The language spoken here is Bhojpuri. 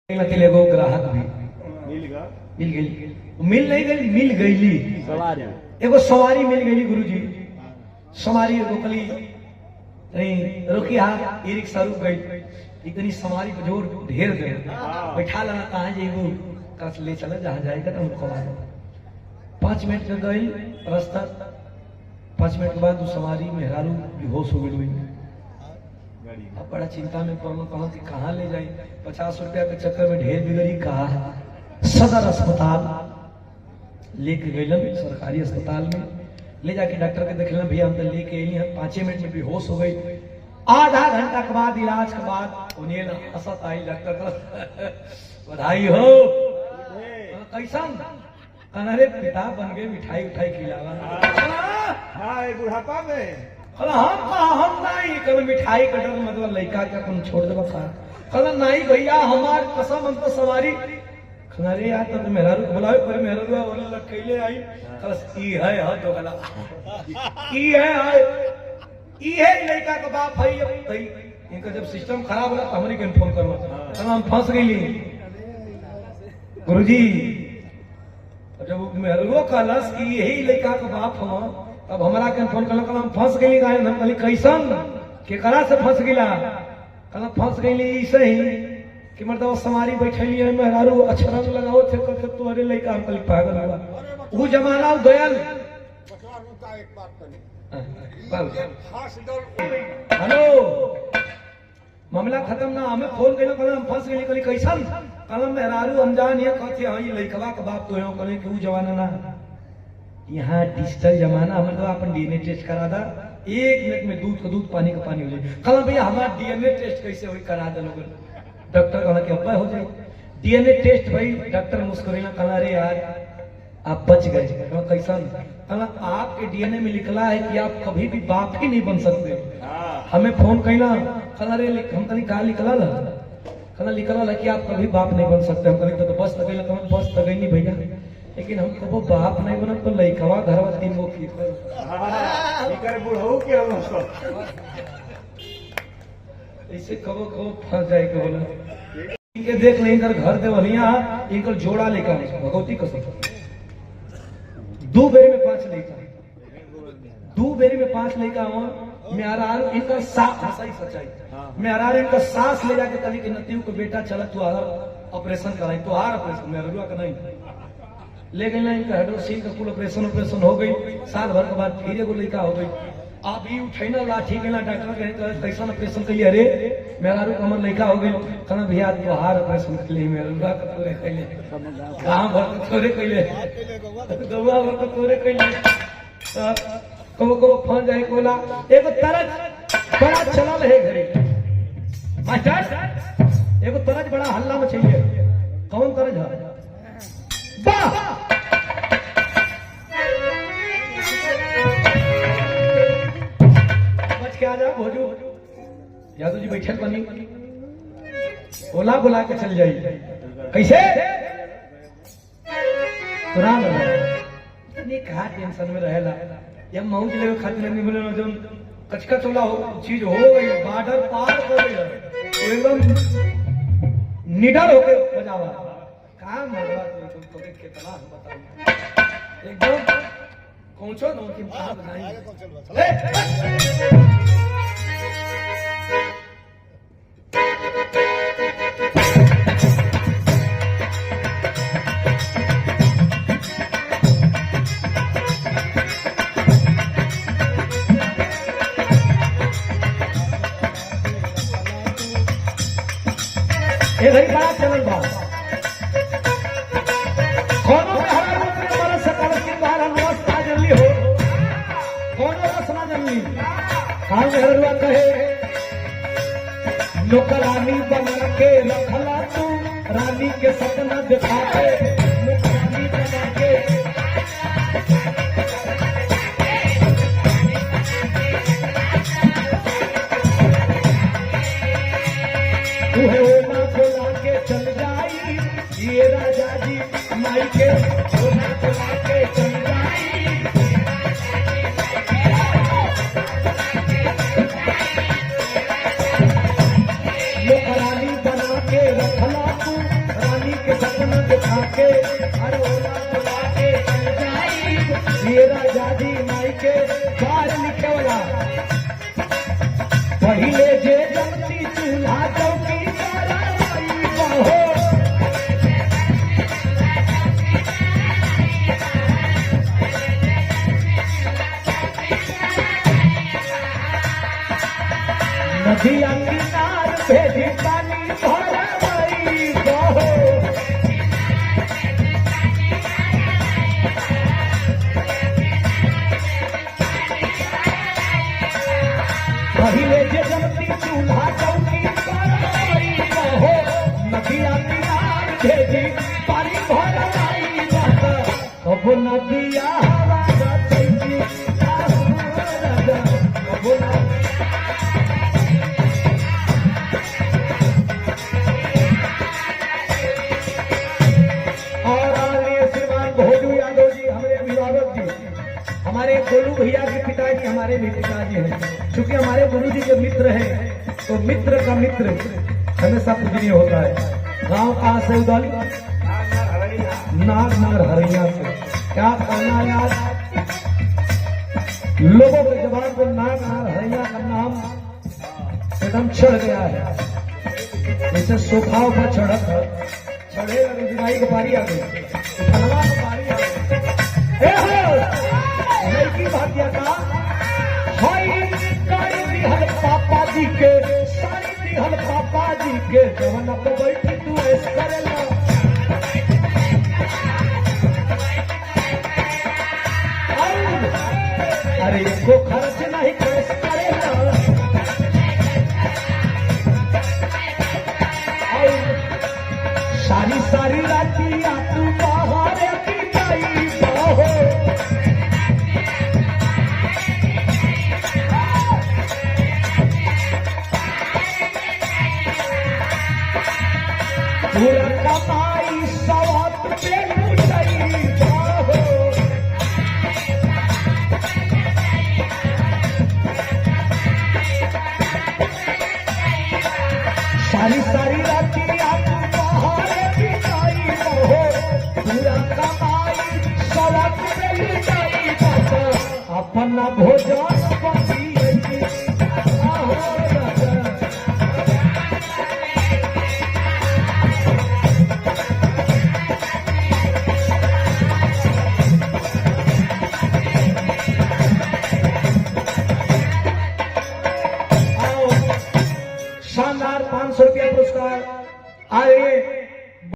एगो ग्राहक भी मिल गई, मिल नहीं गई, मिल गईली सवारी एगो सवारी मिल गई गुरुजी। सवारी रोकली नहीं रोकी, हाँ ई रिक्शा रुक गई। इतनी सवारी को जोर ढेर दे बैठा लगा, कहाँ जेबू कस ले चला जहाँ जाएगा तो उनको 5 मिनट में गई रास्ता। 5 मिनट के बाद वो सवारी मेहरारू बेहोश हो गई। अब बड़ा चिंता में पड़लो, कहा कि कहाँ ले जाई। 50 रुपया के चक्कर में ढेर बिगड़ी। कहा सदर अस्पताल लेके गई, सरकारी अस्पताल में ले जाके डॉक्टर के देखल भैया हम तो लेके अली हैं। 5 मिनट में बेहोश हो गई। आधा घंटा के बाद इलाज के बाद उन्हें हंसत आई डॉक्टर, बधाई हो। कैसन अरे पिता बन गए, मिठाई उठाई खिलावा। बुढ़ापा में हम नहीं कल मिठाई कटल मतलब लड़का के अपन छोड़ देबा खा। कल नहीं भैया हमार कसम, हम तो सवारी। अरे यार तो मेहरारू बुलावे पर मेहरारू बोले लटकैले आई। कल ई है ह तो गला ई है लड़का का बाप है। तई इनका जब सिस्टम खराब होला तो हमरी के फोन करवा, कल हम फंस गईली गुरुजी। जब मेहरारू कहलस कि यही लड़का का बाप हम, अब हमारा के फोन करल, हम फंस गई। हम कहली कैसन केकरा से फंस गिला? कल फंस गई ऐसे ही कि मतलब सवारी बैठली है मेहरारू अक्षरंग लगाओ थे करके तोहरे लड़का। हम कहली पागल हुआ, वो जमाना गयल। हेलो मामला खत्म ना, हमें फोन कल हम फंस गई। कहली कैसन? कल मेहरारू हम जान ये कहते हाँ ये लड़कवा के बाप तो कहले कि वो जमाना ना, यहाँ डिजिटल जमाना। हमें तो अपन डीएनए टेस्ट करा था, 1 मिनट में दूध का दूध पानी का पानी हो जाए। कल भैया हमारा डीएनए टेस्ट कैसे हुई? करा दे लोग। डॉक्टर कहना कि अब्बा हो जाए डीएनए टेस्ट भाई। डॉक्टर मुस्कुराना कहना अरे यार आप बच गए। कैसा? कहना आपके डीएनए में लिखला है कि आप कभी भी बाप ही नहीं बन सकते। हमें फोन कहना कहना अरे हम कहीं कहा लिखला ना, कहना लिखला कि आप कभी बाप नहीं बन सकते। हम कहीं तो बस तक बस तक नहीं भैया, लेकिन हम कबो बाप नहीं बना तो लइकवा घरवा 3 गो की ऐसे कबो कबो फंस जाए के बोला। इनके देख ले इनकर घर दे वलिया इनकर जोड़ा लेकर भगवती कसम 2 बेरी में 5 लइका, 2 बेरी में 5 लइका हो। मेहरार इनका सही सच्चाई मेहरार इनका सास ले जाके कली के नतीव को बेटा चला तू ऑपरेशन कराई, तो ऑपरेशन मेहरुआ का नहीं ले गई ना। इनका हाइड्रोसिल का कुल ऑपरेशन हो गई। साल भर के बाद फिर एगो लड़का हो गई। आप ही उठैना लाठी गला डॉक्टर के कैसा ऑपरेशन करिए? अरे मेहरारू कमर लड़का हो गई। कहना भैया तोहार ऑपरेशन के लिए मेहरुआ का तोरे कैले, कहाँ भर के तोरे कैले, गौआ भर के तोरे कैले। कबो कबो फंस जाए कोला। एगो तरज बड़ा चलल है घरे मास्टर, एगो तरज बड़ा हल्ला में चाहिए। कौन तरज है? बच के आ जा भोजू। यादव जी बैठल बनी, ओला बुला के चल जाई। कैसे? कहा टेंशन में रहेला या मौज ले खातिर नहीं बोले जो कचकच वाला चीज हो गई, बॉर्डर पार हो गई, एकदम निडर होके बजावा। कहा मरवा तुमको देख के तला बताओ एकदम कौन सा नो कि कहा बनाई। ये घड़ी बड़ा चलन बा कोनो में हर रूप में बरस सकल की बाहर अवस्था जल्दी हो, कोनो रसना जल्दी काल मेहरुआ कहे नौकरानी बना के रखला तू रानी के सपना दिखा के, नौकरानी बना के तू है ओना खोला के चल जाई। ये राजा जी माई के ओना खोला के चल जाई। नौकरानी बना के रखला तू बहो पहिले जे जमती चूल्हा चौकी कराई बहो नदिया किनार भेजी पानी भराई बहो अब नदिया हवा चैती अब हमारे गोलू भैया के पिताजी हमारे भी पिताजी हैं। क्योंकि हमारे गुरु जी के मित्र हैं तो मित्र का मित्र हमेशा पूजनीय होता है। गांव कहाँ से उदल नागनगर हरिया से। क्या कहना यार लोगों के जवाब में नागनगर हरिया का नाम एकदम चढ़ गया है। जैसे सोफाओं पर चढ़त है चढ़े जुलाई की पारी आ गई धनवा की पारी आ गई लड़की भाग्य का हाई गाड़ी दिहल पापा जी के साड़ी दिहल पापा जी के जवन पे बैठी तू ऐस करेला अरे इसको खर्च नहीं कैस करेला सारी सारी राती तू बाहर की जाई बहो पूरा कमाई सवात पे लुटाई बहो सारी सारी राती बाहर बिताई बहो पूरा कमाई सवात पे लुटाई बहो अपना भोजन